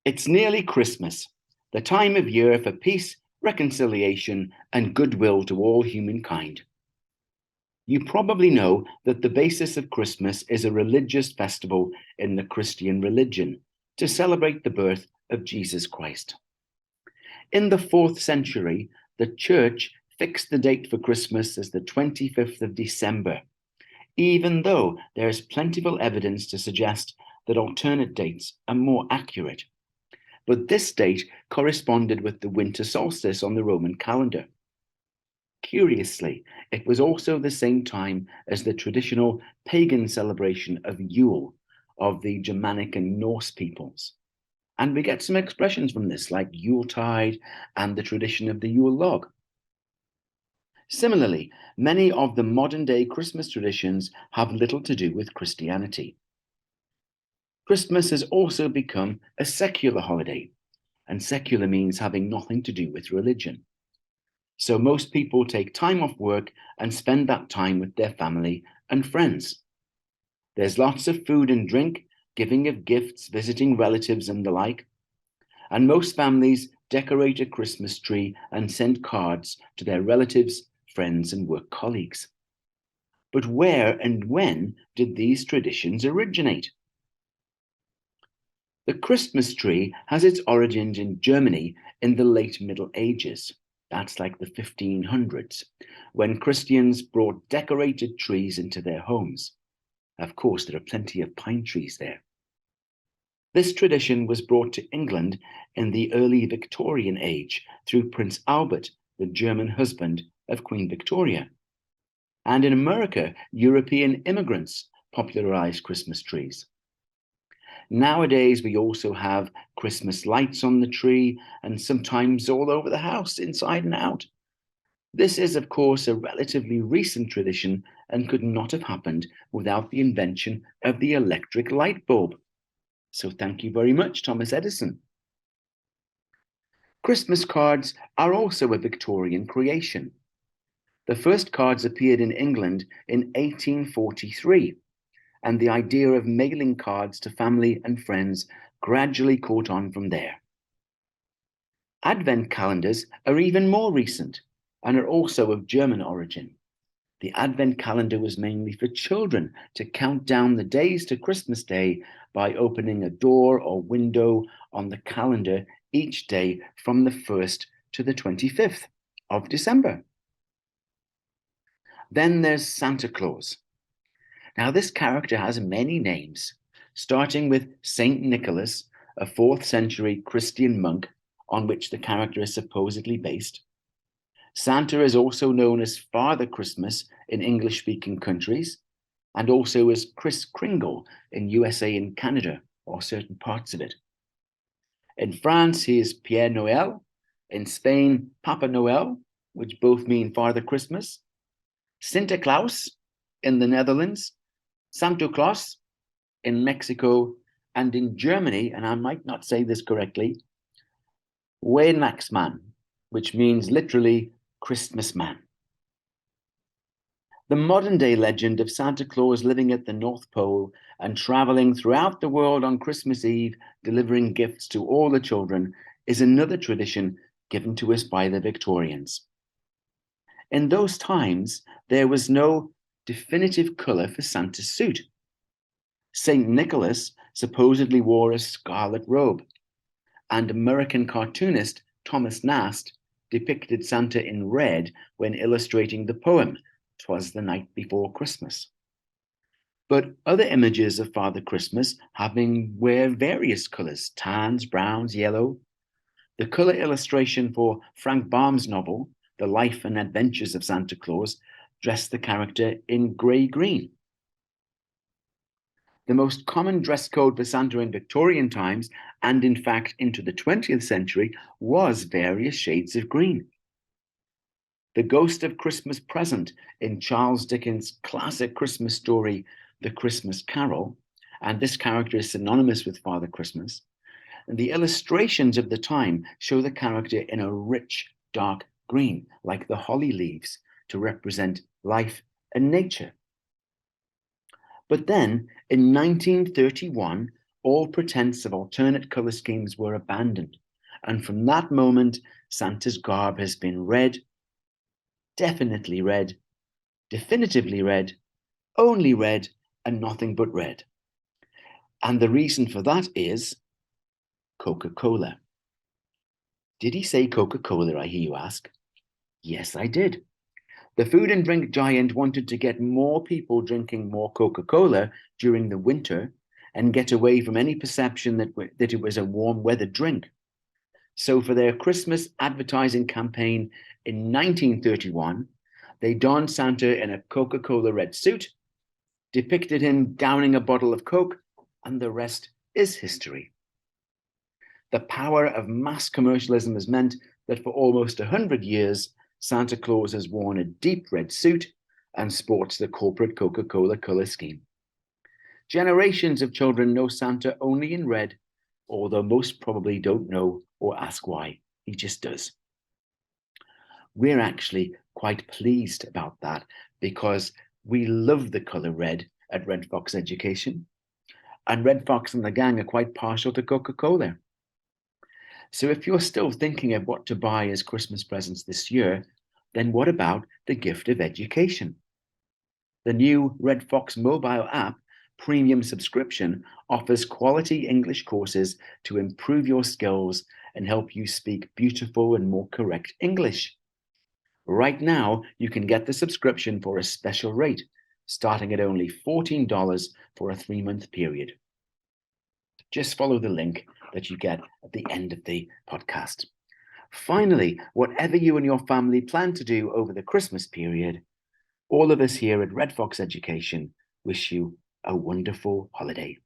It's nearly Christmas, the time of year for peace, reconciliation, and goodwill to all humankind. You probably know that the basis of Christmas is a religious festival in the Christian religion to celebrate the birth of Jesus Christ. In the 4th century, the Church fixed the date for Christmas as the 25th of December, even though there is plentiful evidence to suggest that alternate dates are more accurate. But this date corresponded with the winter solstice on the Roman calendar. Curiously, it was also the same time as the traditional pagan celebration of Yule of the Germanic and Norse peoples. And we get some expressions from this, like Yuletide and the tradition of the Yule log. Similarly, many of the modern-day Christmas traditions have little to do with Christianity. Christmas has also become a secular holiday, and secular means having nothing to do with religion. So most people take time off work and spend that time with their family and friends. There's lots of food and drink, giving of gifts, visiting relatives and the like. And most families decorate a Christmas tree and send cards to their relatives, friends, and work colleagues. But where and when did these traditions originate? The Christmas tree has its origins in Germany in the late Middle Ages. That's like the 1500s, when Christians brought decorated trees into their homes. Of course, there are plenty of pine trees there. This tradition was brought to England in the early Victorian age through Prince Albert, the German husband of Queen Victoria. And in America, European immigrants popularized Christmas trees. Nowadays, we also have Christmas lights on the tree and sometimes all over the house, inside and out. This is, of course, a relatively recent tradition and could not have happened without the invention of the electric light bulb. So thank you very much, Thomas Edison. Christmas cards are also a Victorian creation. The first cards appeared in England in 1843. And the idea of mailing cards to family and friends gradually caught on from there. Advent calendars are even more recent and are also of German origin. The Advent calendar was mainly for children to count down the days to Christmas Day by opening a door or window on the calendar each day from the 1st to the 25th of December. Then there's Santa Claus. Now, this character has many names, starting with Saint Nicholas, a 4th century Christian monk on which the character is supposedly based. Santa is also known as Father Christmas in English-speaking countries, and also as Kris Kringle in USA and Canada, or certain parts of it. In France, he is Père Noël. In Spain, Papa Noel, which both mean Father Christmas. Santa Claus in the Netherlands. Santo Claus in Mexico, and in Germany, and I might not say this correctly, Weihnachtsmann, which means literally Christmas man. The modern-day legend of Santa Claus living at the North Pole and traveling throughout the world on Christmas Eve, delivering gifts to all the children, is another tradition given to us by the Victorians. In those times, there was no definitive color for Santa's suit. St. Nicholas supposedly wore a scarlet robe, and American cartoonist Thomas Nast depicted Santa in red when illustrating the poem, "'Twas the Night Before Christmas." But other images of Father Christmas wear various colors, tans, browns, yellow. The color illustration for Frank Baum's novel, The Life and Adventures of Santa Claus, dressed the character in gray-green. The most common dress code for Santa in Victorian times, and in fact into the 20th century, was various shades of green. The ghost of Christmas Present in Charles Dickens' classic Christmas story, The Christmas Carol, and this character is synonymous with Father Christmas, and the illustrations of the time show the character in a rich, dark green, like the holly leaves, to represent life and nature. But then, in 1931, All pretense of alternate colour schemes were abandoned, and from that moment, Santa's garb has been red, definitely red, definitively red, only red, and nothing but red. And the reason for that is Coca-Cola. Did he say Coca-Cola, I hear you ask? Yes, I did. The food and drink giant wanted to get more people drinking more Coca-Cola during the winter and get away from any perception that it was a warm weather drink. So for their Christmas advertising campaign in 1931, they donned Santa in a Coca-Cola red suit, depicted him downing a bottle of Coke, and the rest is history. The power of mass commercialism has meant that for almost 100 years, Santa Claus has worn a deep red suit and sports the corporate Coca-Cola color scheme. Generations of children know Santa only in red, although most probably don't know or ask why. He just does. We're actually quite pleased about that because we love the color red at Red Fox Education, and Red Fox and the gang are quite partial to Coca-Cola. So if you're still thinking of what to buy as Christmas presents this year, then what about the gift of education? The new Red Fox mobile app premium subscription offers quality English courses to improve your skills and help you speak beautiful and more correct English. Right now, you can get the subscription for a special rate, starting at only $14 for a 3-month period. Just follow the link that you get at the end of the podcast. Finally, whatever you and your family plan to do over the Christmas period, all of us here at Red Fox Education wish you a wonderful holiday.